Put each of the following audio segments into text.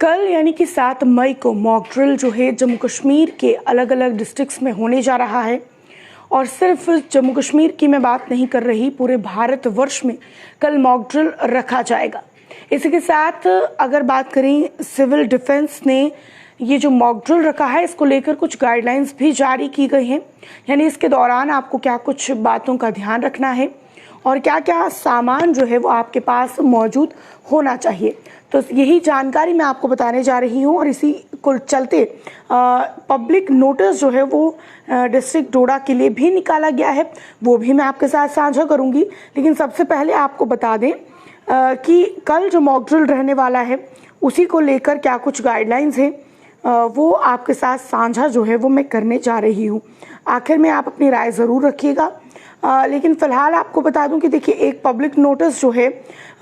कल यानी कि 7 मई को मॉक ड्रिल जो है जम्मू कश्मीर के अलग अलग डिस्ट्रिक्ट्स में होने जा रहा है। और सिर्फ जम्मू कश्मीर की मैं बात नहीं कर रही, पूरे भारतवर्ष में कल मॉक ड्रिल रखा जाएगा। इसी के साथ अगर बात करें, सिविल डिफेंस ने ये जो मॉक ड्रिल रखा है इसको लेकर कुछ गाइडलाइंस भी जारी की गई हैं। यानी इसके दौरान आपको क्या कुछ बातों का ध्यान रखना है और क्या क्या सामान जो है वो आपके पास मौजूद होना चाहिए, तो यही जानकारी मैं आपको बताने जा रही हूँ। और इसी को चलते पब्लिक नोटिस जो है वो डिस्ट्रिक्ट डोडा के लिए भी निकाला गया है, वो भी मैं आपके साथ साझा करूँगी। लेकिन सबसे पहले आपको बता दें कि कल जो मॉक ड्रिल रहने वाला है उसी को लेकर क्या कुछ गाइडलाइंस हैं वो आपके साथ साझा जो है वो मैं करने जा रही हूँ। आखिर में आप अपनी राय ज़रूर रखिएगा। लेकिन फ़िलहाल आपको बता दूं कि देखिए, एक पब्लिक नोटिस जो है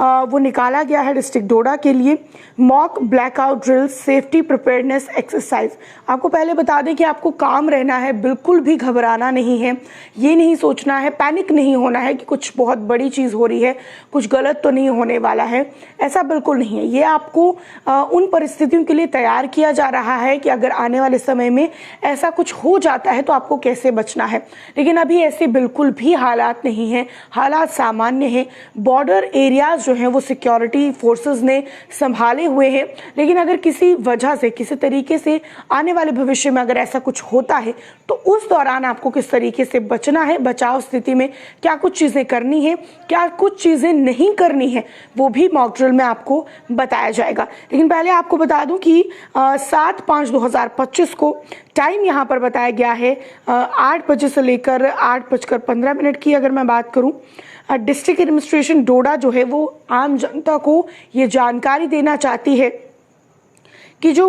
वो निकाला गया है डिस्ट्रिक्ट डोडा के लिए, mock blackout drill safety preparedness exercise. आपको पहले बता दें कि आपको काम रहना है, बिल्कुल भी घबराना नहीं है, ये नहीं सोचना है, पैनिक नहीं होना है कि कुछ बहुत बड़ी चीज़ हो रही है, कुछ गलत तो नहीं होने वाला है, ऐसा बिल्कुल नहीं है। ये आपको उन परिस्थितियों के लिए तैयार किया जा रहा है कि अगर आने वाले समय में ऐसा कुछ हो जाता है तो आपको कैसे बचना है। लेकिन अभी ऐसे बिल्कुल भी हालात नहीं हैं, हालात सामान्य हैं। बॉर्डर एरियाज जो हैं वो सिक्योरिटी फोर्सेस ने संभाले हुए हैं। लेकिन अगर किसी वजह से, किसी तरीके से आने वाले भविष्य में अगर ऐसा कुछ होता है तो उस दौरान आपको किस तरीके से बचना है, बचाव स्थिति में क्या कुछ चीज़ें करनी है, क्या कुछ चीज़ें नहीं करनी है, वो भी मॉक ड्रिल में आपको बताया जाएगा। लेकिन पहले आपको बता दूं कि 7/5/2025 को टाइम यहाँ पर बताया गया है 8 बजे से लेकर 8:15 की। अगर मैं बात करूँ, डिस्ट्रिक्ट एडमिनिस्ट्रेशन डोडा जो है वो आम जनता को ये जानकारी देना चाहती है कि जो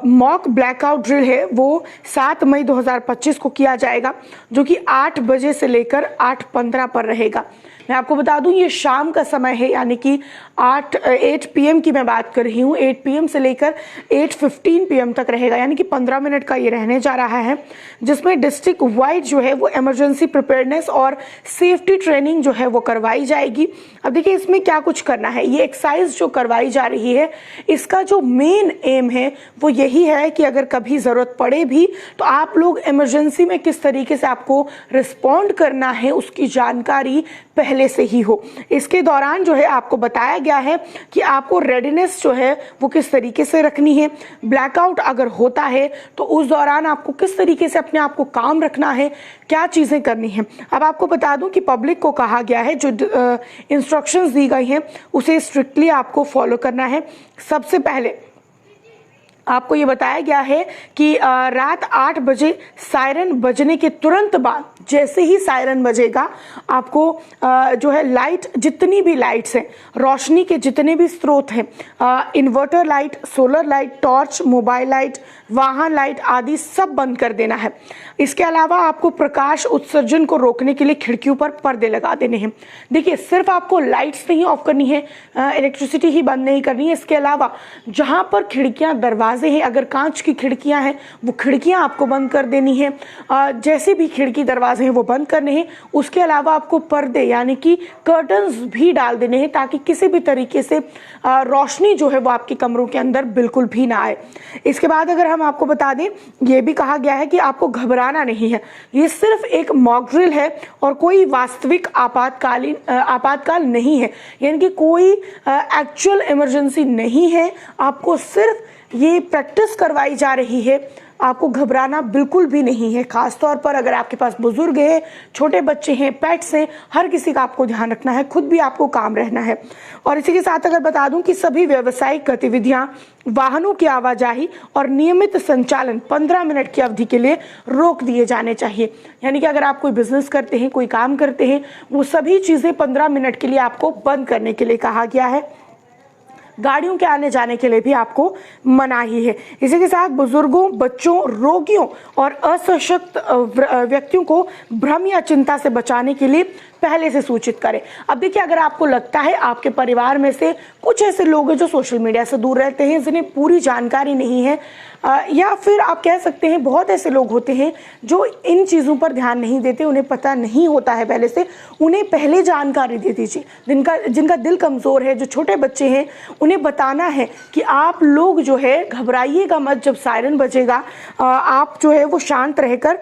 मॉक ब्लैकआउट ड्रिल है वो 7 मई 2025 को किया जाएगा, जो कि 8 बजे से लेकर 8:15 पर रहेगा। मैं आपको बता दूं ये शाम का समय है, यानी कि 8 PM की मैं बात कर रही हूँ। 8 PM से लेकर 8:15 PM तक रहेगा, यानी कि 15 मिनट का ये रहने जा रहा है, जिसमें डिस्ट्रिक्ट वाइड जो है वो इमरजेंसी प्रिपेयर्डनेस और सेफ्टी ट्रेनिंग जो है वो करवाई जाएगी। अब देखिए, इसमें क्या कुछ करना है, ये एक्सरसाइज जो करवाई जा रही है इसका जो मेन एम है वो यही है कि अगर कभी ज़रूरत पड़े भी तो आप लोग इमरजेंसी में किस तरीके से आपको रिस्पॉन्ड करना है उसकी जानकारी पहले से ही हो। इसके दौरान जो है आपको बताया गया है कि आपको रेडीनेस जो है वो किस तरीके से रखनी है, ब्लैकआउट अगर होता है तो उस दौरान आपको किस तरीके से अपने आप को काम रखना है, क्या चीज़ें करनी है। अब आपको बता दूं कि पब्लिक को कहा गया है, जो इंस्ट्रक्शंस दी गई हैं उसे स्ट्रिक्टली आपको फॉलो करना है। सबसे पहले आपको ये बताया गया है कि रात 8 बजे सायरन बजने के तुरंत बाद, जैसे ही सायरन बजेगा, आपको जो है लाइट, जितनी भी लाइट्स हैं, रोशनी के जितने भी स्रोत हैं, inverter light, solar light, torch, mobile light, वाहन लाइट आदि सब बंद कर देना है। इसके अलावा आपको प्रकाश उत्सर्जन को रोकने के लिए खिड़कियों पर पर्दे लगा देने हैं। देखिए, सिर्फ आपको लाइट्स नहीं ऑफ करनी है, इलेक्ट्रिसिटी ही बंद नहीं करनी है। इसके अलावा जहां पर खिड़कियां दरवाजे हैं, अगर कांच की खिड़कियां हैं वो खिड़कियां आपको बंद कर देनी है। जैसे भी खिड़की दरवाजे हैं वो बंद करने हैं। उसके अलावा आपको पर्दे यानी कि कर्टन्स भी डाल देने हैं, ताकि किसी भी तरीके से रोशनी जो है वो आपके कमरों के अंदर बिल्कुल भी ना आए। इसके बाद अगर हम आपको बता दें, ये भी कहा गया है कि आपको घबराना नहीं है। ये सिर्फ एक मॉक ड्रिल है और कोई वास्तविक आपातकाल नहीं है, यानी कि कोई एक्चुअल इमरजेंसी नहीं है। आपको सिर्फ ये प्रैक्टिस करवाई जा रही है, आपको घबराना बिल्कुल भी नहीं है। खासतौर पर अगर आपके पास बुजुर्ग हैं, छोटे बच्चे हैं, पेट्स हैं, हर किसी का आपको ध्यान रखना है, खुद भी आपको काम रहना है। और इसी के साथ अगर बता दूं कि सभी व्यावसायिक गतिविधियां, वाहनों की आवाजाही और नियमित संचालन 15 मिनट की अवधि के लिए रोक दिए जाने चाहिए। यानी कि अगर आप कोई बिजनेस करते हैं, कोई काम करते हैं, वो सभी चीज़ें 15 मिनट के लिए आपको बंद करने के लिए कहा गया है। गाड़ियों के आने जाने के लिए भी आपको मनाही है। इसी के साथ बुजुर्गों, बच्चों, रोगियों और असशक्त व्यक्तियों को भ्रम या चिंता से बचाने के लिए पहले से सूचित करें। अब देखिए, अगर आपको लगता है आपके परिवार में से कुछ ऐसे लोग हैं जो सोशल मीडिया से दूर रहते हैं, जिन्हें पूरी जानकारी नहीं है, या फिर आप कह सकते हैं बहुत ऐसे लोग होते हैं जो इन चीज़ों पर ध्यान नहीं देते, उन्हें पता नहीं होता है पहले से, उन्हें पहले जानकारी दे दीजिए। जिनका दिल कमज़ोर है, जो छोटे बच्चे हैं, उन्हें बताना है कि आप लोग जो है घबराइएगा मत, जब सायरन बजेगा आप जो है वो शांत रहकर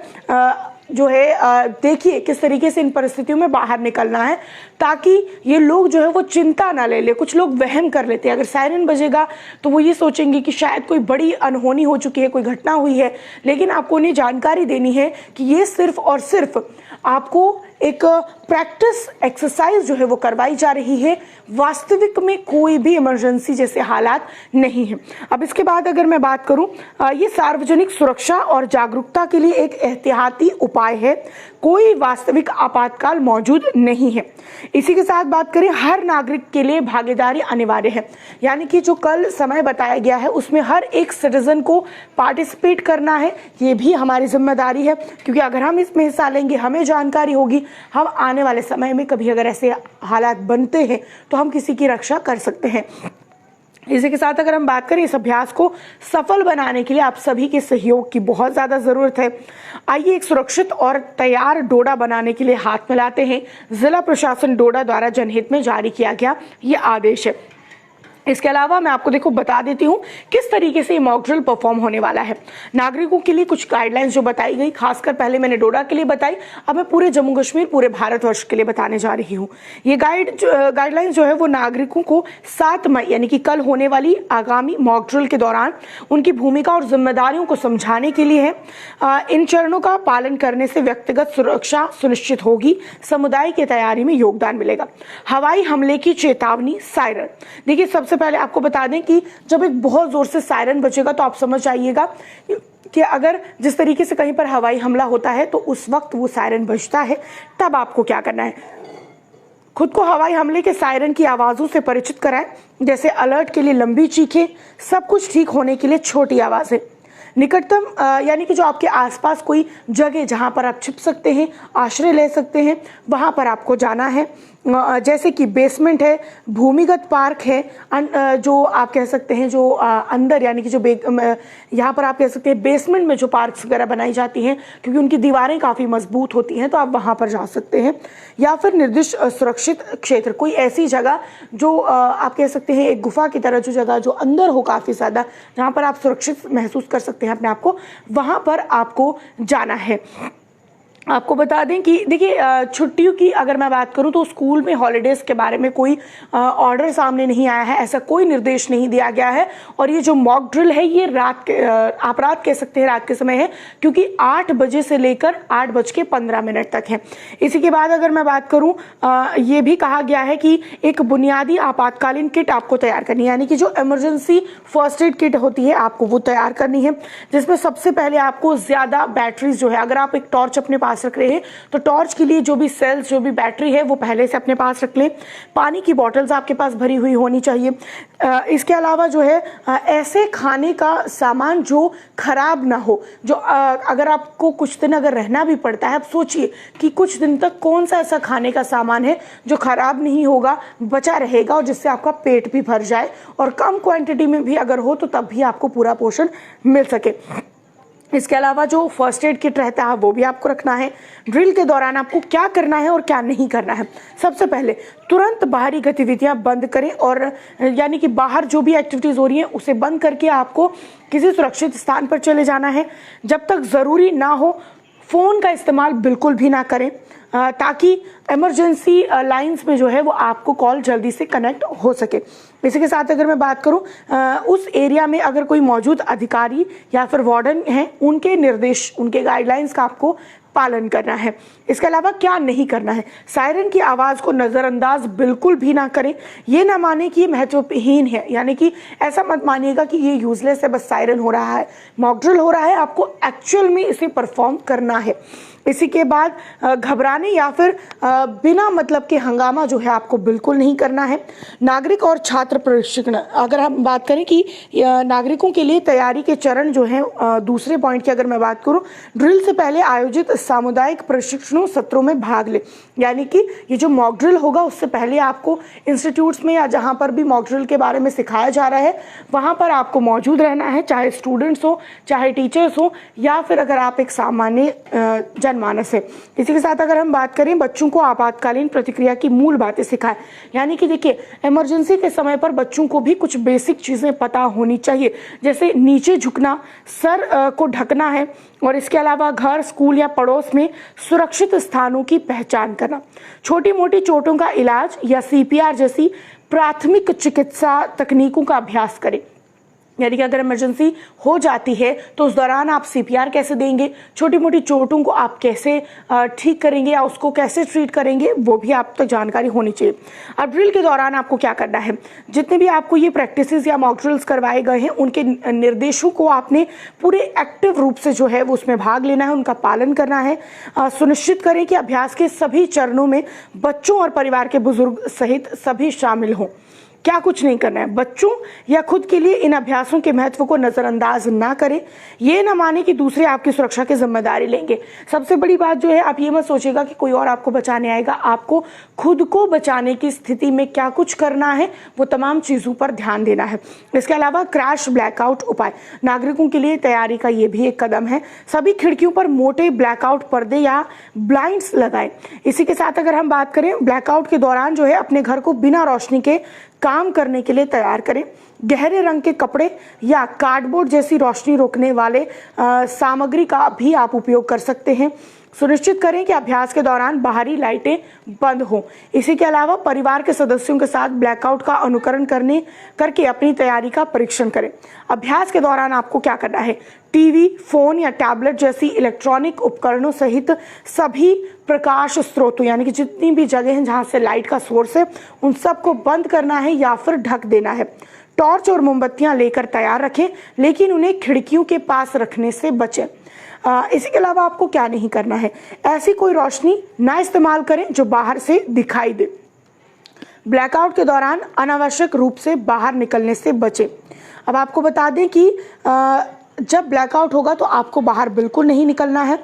जो है देखिए किस तरीके से इन परिस्थितियों में बाहर निकलना है, ताकि ये लोग जो है वो चिंता ना ले ले। कुछ लोग वहम कर लेते हैं, अगर सायरन बजेगा तो वो ये सोचेंगे कि शायद कोई बड़ी अनहोनी हो चुकी है, कोई घटना हुई है, लेकिन आपको उन्हें जानकारी देनी है कि ये सिर्फ और सिर्फ आपको एक प्रैक्टिस एक्सरसाइज जो है वो करवाई जा रही है, वास्तविक में कोई भी इमरजेंसी जैसे हालात नहीं है। अब इसके बाद अगर मैं बात करूं, ये सार्वजनिक सुरक्षा और जागरूकता के लिए एक एहतियाती उपाय है, कोई वास्तविक आपातकाल मौजूद नहीं है। इसी के साथ बात करें, हर नागरिक के लिए भागीदारी अनिवार्य है, यानी कि जो कल समय बताया गया है उसमें हर एक सिटीजन को पार्टिसिपेट करना है, ये भी हमारी जिम्मेदारी है, क्योंकि अगर हम इसमें हिस्सा लेंगे हमें जानकारी होगी, हम आने वाले समय में कभी अगर ऐसे हालात बनते हैं तो हम किसी की रक्षा कर सकते हैं। इसी के साथ अगर हम बात करें, इस अभ्यास को सफल बनाने के लिए आप सभी के सहयोग की बहुत ज़्यादा ज़रूरत है। आइए एक सुरक्षित और तैयार डोडा बनाने के लिए हाथ मिलाते हैं। जिला प्रशासन डोडा द्वारा जनहित में जारी किया गया ये आदेश है। इसके अलावा मैं आपको देखो बता देती हूँ किस तरीके से मॉक ड्रिल परफॉर्म होने वाला है। नागरिकों के लिए कुछ गाइडलाइंस जो बताई गई, खासकर पहले मैंने डोडा के लिए बताई, अब मैं पूरे जम्मू कश्मीर, पूरे भारतवर्ष के लिए बताने जा रही हूँ। ये गाइडलाइंस जो है वो नागरिकों को 7 मई यानी कि कल होने वाली आगामी मॉक ड्रिल के दौरान उनकी भूमिका और जिम्मेदारियों को समझाने के लिए है। इन चरणों का पालन करने से व्यक्तिगत सुरक्षा सुनिश्चित होगी, समुदाय की तैयारी में योगदान मिलेगा। हवाई हमले की चेतावनी, सायरन। देखिए सबसे पहले आपको बता दें कि जब एक बहुत जोर से सायरन बजेगा तो आप समझ जाइएगा कि अगर जिस तरीके से कहीं पर हवाई हमला होता है तो उस वक्त वो सायरन बजता है, तब आपको क्या करना है, खुद को हवाई हमले के सायरन की आवाज़ों से परिचित कराएं, जैसे अलर्ट के लिए लंबी चीखें, सब कुछ ठीक होने के लिए छोटी आवाज़ें। निकटतम यानी कि जो आपके आसपास कोई जगह जहां पर आप छिप सकते हैं, आश्रय ले सकते हैं, वहां पर आपको जाना है, जैसे कि बेसमेंट है, भूमिगत पार्क है, जो आप कह सकते हैं जो अंदर यानी कि जो यहाँ पर आप कह सकते हैं बेसमेंट में जो पार्क्स वगैरह बनाई जाती हैं, क्योंकि उनकी दीवारें काफ़ी मजबूत होती हैं, तो आप वहाँ पर जा सकते हैं। या फिर निर्दिष्ट सुरक्षित क्षेत्र, कोई ऐसी जगह जो आप कह सकते हैं एक गुफा की तरह जो जगह जो अंदर हो काफ़ी ज़्यादा, जहाँ पर आप सुरक्षित महसूस कर सकते हैं अपने आप को, वहाँ पर आपको जाना है। आपको बता दें कि देखिए छुट्टियों की अगर मैं बात करूं तो स्कूल में हॉलीडेज के बारे में कोई ऑर्डर सामने नहीं आया है, ऐसा कोई निर्देश नहीं दिया गया है। और ये जो मॉक ड्रिल है ये आप रात कह सकते हैं, रात के समय है, क्योंकि 8 बजे से लेकर 8:15 तक है। इसी के बाद अगर मैं बात करूं, ये भी कहा गया है कि एक बुनियादी आपातकालीन किट आपको तैयार करनी है, यानी कि जो इमरजेंसी फर्स्ट एड किट होती है आपको वो तैयार करनी है, जिसमें सबसे पहले आपको ज़्यादा बैटरीज जो है, अगर आप एक टॉर्च अपने पास रख रहे हैं तो टॉर्च के लिए जो भी सेल्स, जो भी बैटरी है वो पहले से अपने पास रख लें। पानी की बॉटल्स आपके पास भरी हुई होनी चाहिए। इसके अलावा जो है ऐसे खाने का सामान जो खराब ना हो, जो अगर आपको कुछ दिन अगर रहना भी पड़ता है, आप सोचिए कि कुछ दिन तक कौन सा ऐसा खाने का सामान है जो खराब नहीं होगा, बचा रहेगा और जिससे आपका पेट भी भर जाए, और कम क्वांटिटी में भी अगर हो तो तब भी आपको पूरा पोषण मिल सके। इसके अलावा जो फर्स्ट एड किट रहता है वो भी आपको रखना है। ड्रिल के दौरान आपको क्या करना है और क्या नहीं करना है, सबसे पहले तुरंत बाहरी गतिविधियां बंद करें, और यानी कि बाहर जो भी एक्टिविटीज हो रही हैं उसे बंद करके आपको किसी सुरक्षित स्थान पर चले जाना है। जब तक ज़रूरी ना हो फ़ोन का इस्तेमाल बिल्कुल भी ना करें, ताकि इमरजेंसी लाइंस में जो है वो आपको कॉल जल्दी से कनेक्ट हो सके। इसी के साथ अगर मैं बात करूं, उस एरिया में अगर कोई मौजूद अधिकारी या फिर वार्डन हैं, उनके निर्देश, उनके गाइडलाइंस का आपको पालन करना है। इसके अलावा क्या नहीं करना है, सायरन की आवाज़ को नज़रअंदाज बिल्कुल भी ना करें। ये ना माने कि ये महत्वहीन है, यानी कि ऐसा मत मानिएगा कि ये यूजलेस है, बस सायरन हो रहा है, मॉक ड्रिल हो रहा है, आपको एक्चुअल में इसे परफॉर्म करना है। इसी के बाद घबराने या फिर बिना मतलब के हंगामा जो है आपको बिल्कुल नहीं करना है। नागरिक और छात्र प्रशिक्षण, अगर हम बात करें कि नागरिकों के लिए तैयारी के चरण जो है, दूसरे पॉइंट की अगर मैं बात करूं, ड्रिल से पहले आयोजित सामुदायिक प्रशिक्षणों सत्रों में भाग ले, यानी कि ये जो मॉक ड्रिल होगा उससे पहले आपको इंस्टीट्यूट्स में या जहां पर भी मॉक ड्रिल के बारे में सिखाया जा रहा है वहां पर आपको मौजूद रहना है, चाहे स्टूडेंट्स हो, चाहे टीचर्स हो, या फिर अगर आप एक सामान्य जनमानस है। इसी के साथ अगर हम बात करें, बच्चों को आपातकालीन प्रतिक्रिया की मूल बातें सिखाएं। यानी कि देखिए, इमरजेंसी के समय पर बच्चों को भी कुछ बेसिक चीजें पता होनी चाहिए, जैसे नीचे झुकना, सर को ढकना है, और इसके अलावा घर, स्कूल या पड़ोस में सुरक्षित स्थानों की पहचान करना, छोटी मोटी चोटों का इलाज या CPR जैसी प्राथमिक चिकित्सा तकनीकों का अभ्यास करें। यानी कि अगर इमरजेंसी हो जाती है तो उस दौरान आप CPR कैसे देंगे, छोटी मोटी चोटों को आप कैसे ठीक करेंगे या उसको कैसे ट्रीट करेंगे, वो भी आप तक जानकारी होनी चाहिए। अब ड्रिल के दौरान आपको क्या करना है, जितने भी आपको ये प्रैक्टिसेस या मॉक ड्रिल्स करवाए गए हैं, उनके निर्देशों को आपने पूरे एक्टिव रूप से जो है वो उसमें भाग लेना है, उनका पालन करना है। सुनिश्चित करें कि अभ्यास के सभी चरणों में बच्चों और परिवार के बुजुर्ग सहित सभी शामिल हों। क्या कुछ नहीं करना है, बच्चों या खुद के लिए इन अभ्यासों के महत्व को नजरअंदाज ना करें। ये ना माने कि दूसरे आपकी सुरक्षा की जिम्मेदारी लेंगे। सबसे बड़ी बात जो है, आप ये मत सोचिएगा कि कोई और आपको बचाने आएगा। आपको खुद को बचाने की स्थिति में क्या कुछ करना है, वो तमाम चीजों पर ध्यान देना है। इसके अलावा क्रैश ब्लैकआउट उपाय, नागरिकों के लिए तैयारी का ये भी एक कदम है। सभी खिड़कियों पर मोटे ब्लैकआउट पर्दे या ब्लाइंड्स लगाएं। इसी के साथ अगर हम बात करें, ब्लैकआउट के दौरान जो है अपने घर को बिना रोशनी के काम करने के लिए तैयार करें। गहरे रंग के कपड़े या कार्डबोर्ड जैसी रोशनी रोकने वाले सामग्री का भी आप उपयोग कर सकते हैं। सुनिश्चित करें कि अभ्यास के दौरान बाहरी लाइटें बंद हों। इसी के अलावा परिवार के सदस्यों के साथ ब्लैकआउट का अनुकरण करके अपनी तैयारी का परीक्षण करें। अभ्यास के दौरान आपको क्या करना है, टीवी, फोन या टैबलेट जैसी इलेक्ट्रॉनिक उपकरणों सहित सभी प्रकाश स्रोतों, यानी कि जितनी भी जगह हैं जहां से लाइट का सोर्स है, उन सबको बंद करना है या फिर ढक देना है। टॉर्च और मोमबत्तियां लेकर तैयार रखें, लेकिन उन्हें खिड़कियों के पास रखने से बचें। इसी के अलावा आपको क्या नहीं करना है, ऐसी कोई रोशनी ना इस्तेमाल करें जो बाहर से दिखाई दे। ब्लैकआउट के दौरान अनावश्यक रूप से बाहर निकलने से बचें। अब आपको बता दें कि जब ब्लैकआउट होगा तो आपको बाहर बिल्कुल नहीं निकलना है।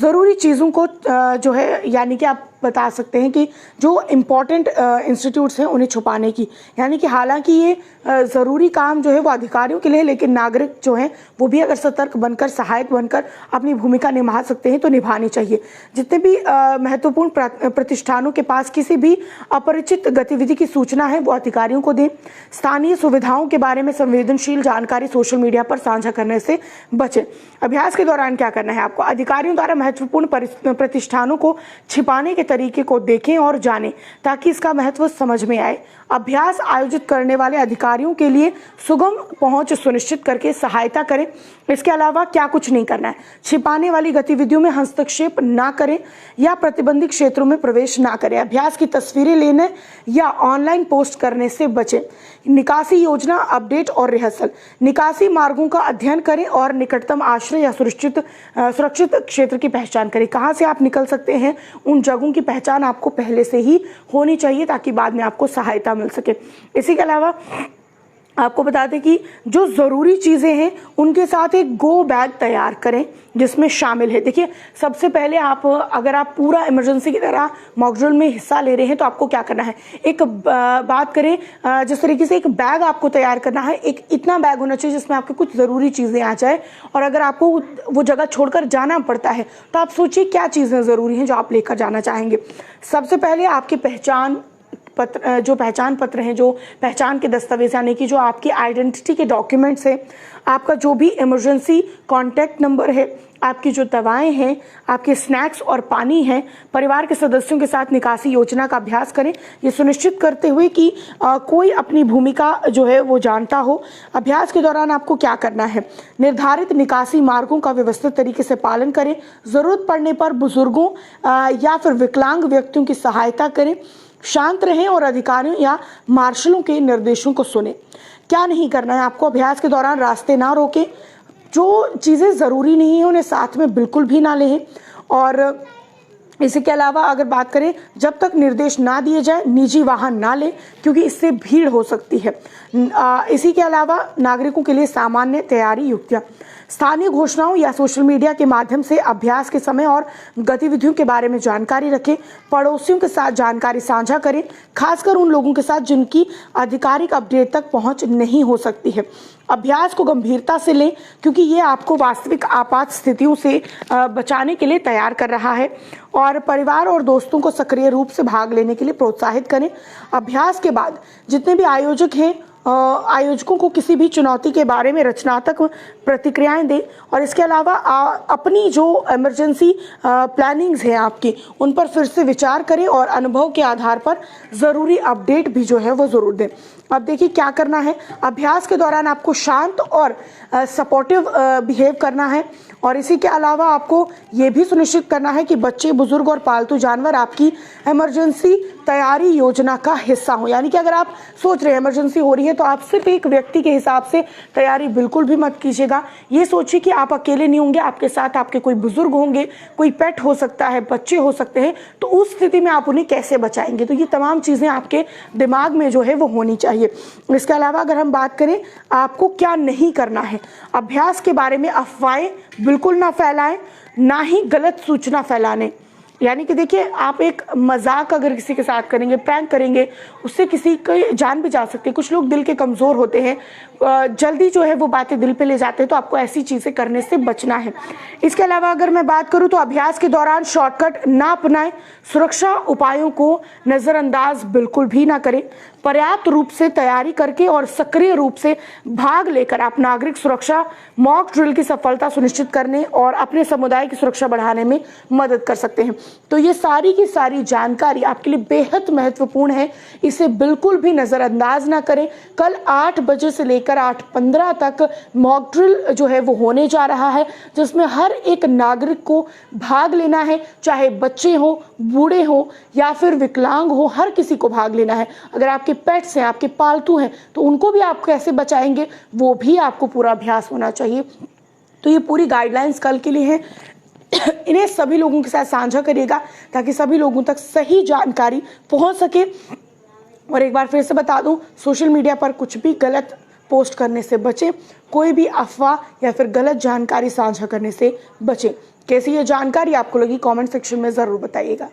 ज़रूरी चीज़ों को जो है, यानी कि आप बता सकते हैं कि जो इम्पॉर्टेंट इंस्टीट्यूट्स हैं उन्हें छुपाने की, यानी कि हालांकि ये ज़रूरी काम जो है वो अधिकारियों के लिए, लेकिन नागरिक जो हैं वो भी अगर सतर्क बनकर, सहायक बनकर अपनी भूमिका निभा सकते हैं तो निभानी चाहिए। जितने भी महत्वपूर्ण प्रतिष्ठानों के पास किसी भी अपरिचित गतिविधि की सूचना है वो अधिकारियों को दें। स्थानीय सुविधाओं के बारे में संवेदनशील जानकारी सोशल मीडिया पर साझा करने से बचें। अभ्यास के दौरान क्या करना है आपको, अधिकारियों द्वारा महत्वपूर्ण प्रतिष्ठानों को छिपाने के तरीके को देखें और जानें ताकि इसका महत्व समझ में आए। अभ्यास आयोजित करने वाले अधिकारियों के लिए सुगम पहुंच सुनिश्चित करके सहायता करें। इसके अलावा क्या कुछ नहीं करना है, छिपाने वाली गतिविधियों में हस्तक्षेप ना करें या प्रतिबंधित क्षेत्रों में प्रवेश ना करें। अभ्यास की तस्वीरें लेने या ऑनलाइन पोस्ट करने से बचें। निकासी योजना अपडेट और रिहर्सल, निकासी मार्गों का अध्ययन करें और निकटतम आश्रय या सुरक्षित क्षेत्र की पहचान करें। कहां से आप निकल सकते हैं, उन जगहों की पहचान आपको पहले से ही होनी चाहिए ताकि बाद में आपको सहायता मिल सके। इसी के अलावा आपको बता दें कि जो ज़रूरी चीज़ें हैं उनके साथ एक गो बैग तैयार करें जिसमें शामिल है। देखिए, सबसे पहले अगर आप पूरा इमरजेंसी की तरह मॉक ड्रिल में हिस्सा ले रहे हैं तो आपको क्या करना है, एक बात करें जिस तरीके से एक बैग आपको तैयार करना है, एक इतना बैग होना चाहिए जिसमें आपकी कुछ ज़रूरी चीज़ें आ जाए। और अगर आपको वो जगह छोड़कर जाना पड़ता है तो आप सोचिए क्या चीज़ें ज़रूरी हैं जो आप लेकर जाना चाहेंगे। सबसे पहले आपकी जो पहचान पत्र हैं, जो पहचान के दस्तावेज, यानी कि जो आपकी आइडेंटिटी के डॉक्यूमेंट्स हैं, आपका जो भी इमरजेंसी कॉन्टैक्ट नंबर है, आपकी जो दवाएं हैं, आपके स्नैक्स और पानी है। परिवार के सदस्यों के साथ निकासी योजना का अभ्यास करें, ये सुनिश्चित करते हुए कि कोई अपनी भूमिका जो है वो जानता हो। अभ्यास के दौरान आपको क्या करना है, निर्धारित निकासी मार्गों का व्यवस्थित तरीके से पालन करें। ज़रूरत पड़ने पर बुजुर्गों या फिर विकलांग व्यक्तियों की सहायता करें। शांत रहें और अधिकारियों या मार्शलों के निर्देशों को सुने। क्या नहीं करना है आपको, अभ्यास के दौरान रास्ते ना रोकें, जो चीज़ें ज़रूरी नहीं है उन्हें साथ में बिल्कुल भी ना लें। और इसी के अलावा अगर बात करें, जब तक निर्देश ना दिए जाए निजी वाहन ना लें क्योंकि इससे भीड़ हो सकती है। इसी के अलावा नागरिकों के लिए सामान्य तैयारी युक्तियाँ, स्थानीय घोषणाओं या सोशल मीडिया के माध्यम से अभ्यास के समय और गतिविधियों के बारे में जानकारी रखें। पड़ोसियों के साथ जानकारी साझा करें, खासकर उन लोगों के साथ जिनकी आधिकारिक अपडेट तक पहुंच नहीं हो सकती है। अभ्यास को गंभीरता से लें, क्योंकि ये आपको वास्तविक आपात स्थितियों से बचाने के लिए तैयार कर रहा है। और परिवार और दोस्तों को सक्रिय रूप से भाग लेने के लिए प्रोत्साहित करें। अभ्यास के बाद जितने भी आयोजक हैं, आयोजकों को किसी भी चुनौती के बारे में रचनात्मक प्रतिक्रियाएं दें। और इसके अलावा अपनी जो इमरजेंसी प्लानिंग्स हैं आपकी, उन पर फिर से विचार करें और अनुभव के आधार पर ज़रूरी अपडेट भी जो है वो ज़रूर दें। अब देखिए क्या करना है। अभ्यास के दौरान आपको शांत और सपोर्टिव बिहेव करना है। और इसी के अलावा आपको ये भी सुनिश्चित करना है कि बच्चे, बुजुर्ग और पालतू जानवर आपकी इमरजेंसी तैयारी योजना का हिस्सा हो। यानी कि अगर आप सोच रहे हैं इमरजेंसी हो रही है, तो आप सिर्फ एक व्यक्ति के हिसाब से तैयारी बिल्कुल भी मत कीजिएगा। ये सोचिए कि आप अकेले नहीं होंगे, आपके साथ आपके कोई बुजुर्ग होंगे, कोई पेट हो सकता है, बच्चे हो सकते हैं। तो उस स्थिति में आप उन्हें कैसे बचाएंगे, तो ये तमाम चीज़ें आपके दिमाग में जो है वो होनी चाहिए। इसके अलावा अगर हम बात करें आपको क्या नहीं करना है, अभ्यास के बारे में अफवाहें बिल्कुल ना फैलाएं, ना ही गलत सूचना फैलाने। यानी कि देखिए, आप एक मजाक अगर किसी के साथ करेंगे, प्रैंक करेंगे, उससे किसी की जान भी जा सकती है। कुछ लोग दिल के कमज़ोर होते हैं, जल्दी जो है वो बातें दिल पे ले जाते हैं, तो आपको ऐसी चीज़ें करने से बचना है। इसके अलावा अगर मैं बात करूं तो अभ्यास के दौरान शॉर्टकट ना अपनाएं, सुरक्षा उपायों को नज़रअंदाज बिल्कुल भी ना करें। पर्याप्त रूप से तैयारी करके और सक्रिय रूप से भाग लेकर आप नागरिक सुरक्षा मॉक ड्रिल की सफलता सुनिश्चित करने और अपने समुदाय की सुरक्षा बढ़ाने में मदद कर सकते हैं। तो ये सारी की सारी जानकारी आपके लिए बेहद महत्वपूर्ण है, इसे बिल्कुल भी नज़रअंदाज ना करें। कल 8 बजे से लेकर 8:15 तक मॉक ड्रिल जो है वो होने जा रहा है, जिसमें हर एक नागरिक को भाग लेना है, चाहे बच्चे हो, बूढ़े हो या फिर विकलांग हो, हर किसी को भाग लेना है। अगर आपके पेट्स हैं, आपके पालतू हैं, तो उनको भी आप कैसे बचाएंगे, वो भी आपको पूरा अभ्यास होना चाहिए। तो ये पूरी गाइडलाइंस कल के लिए हैं। इन्हें सभी लोगों के साथ साझा करिएगा ताकि सभी लोगों तक सही जानकारी पहुंच सके। और एक बार फिर से बता दूं, सोशल मीडिया पर कुछ भी गलत पोस्ट करने से बचें, कोई भी अफवाह या फिर गलत जानकारी साझा करने से बचें। कैसी ये जानकारी आपको लगी, कमेंट सेक्शन में ज़रूर बताइएगा।